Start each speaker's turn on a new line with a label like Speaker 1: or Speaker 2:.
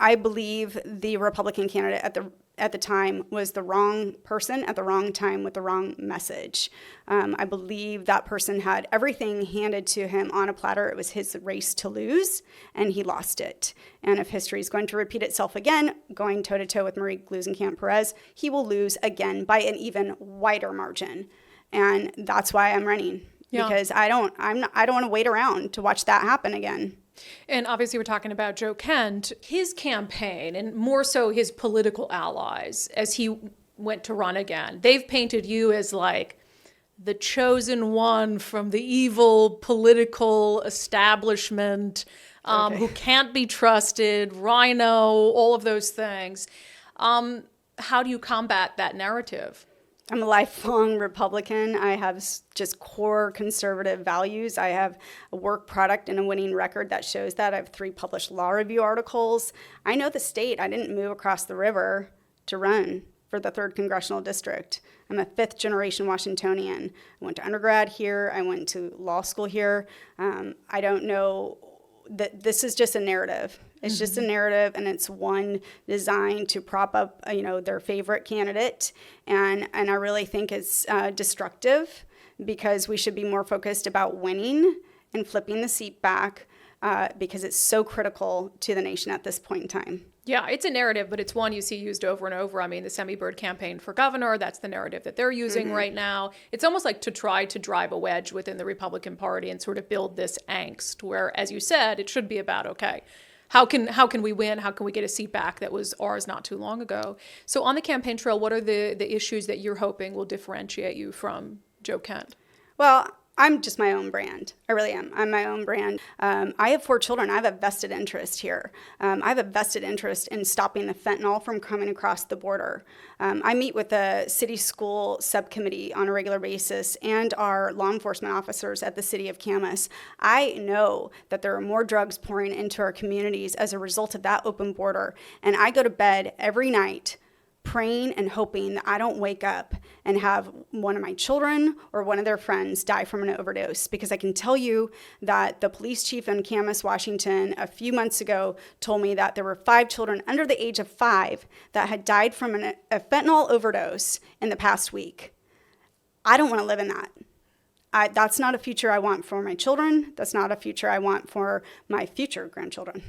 Speaker 1: I believe the Republican candidate at the time was the wrong person at the wrong time with the wrong message. I believe that person had everything handed to him on a platter. It was his race to lose, and he lost it. And if history is going to repeat itself again, going toe-to-toe with Marie Gluesenkamp-Perez, he will lose again by an even wider margin. And that's why I'm running, because I don't want to wait around to watch that happen again.
Speaker 2: And obviously we're talking about Joe Kent, his campaign, and more so his political allies as he went to run again. They've painted you as like the chosen one from the evil political establishment, who can't be trusted, Rhino, all of those things. How do you combat that narrative?
Speaker 1: I'm a lifelong Republican. I have just core conservative values. I have a work product and a winning record that shows that. I have 3 published law review articles. I know the state. I didn't move across the river to run for the 3rd Congressional District. I'm a 5th generation Washingtonian. I went to undergrad here. I went to law school here. I don't know that this is just a narrative. It's just a narrative, and it's one designed to prop up, their favorite candidate. And I really think it's destructive, because we should be more focused about winning and flipping the seat back, because it's so critical to the nation at this point in time.
Speaker 2: Yeah, it's a narrative, but it's one you see used over and over. I mean, the Semi-Bird campaign for governor, that's the narrative that they're using right now. It's almost like to try to drive a wedge within the Republican Party and sort of build this angst where, as you said, it should be about, okay, how can we win? How can we get a seat back that was ours not too long ago? So on the campaign trail, what are the issues that you're hoping will differentiate you from Joe Kent?
Speaker 1: Well, I'm just my own brand. I really am. I'm my own brand. I have 4 children. I have a vested interest here. I have a vested interest in stopping the fentanyl from coming across the border. I meet with the city school subcommittee on a regular basis and our law enforcement officers at the city of Camas. I know that there are more drugs pouring into our communities as a result of that open border. And I go to bed every night praying and hoping that I don't wake up and have one of my children or one of their friends die from an overdose, because I can tell you that the police chief in Camas, Washington, a few months ago told me that there were 5 children under the age of 5 that had died from a fentanyl overdose in the past week. I don't want to live in that. That's not a future I want for my children. That's not a future I want for my future grandchildren.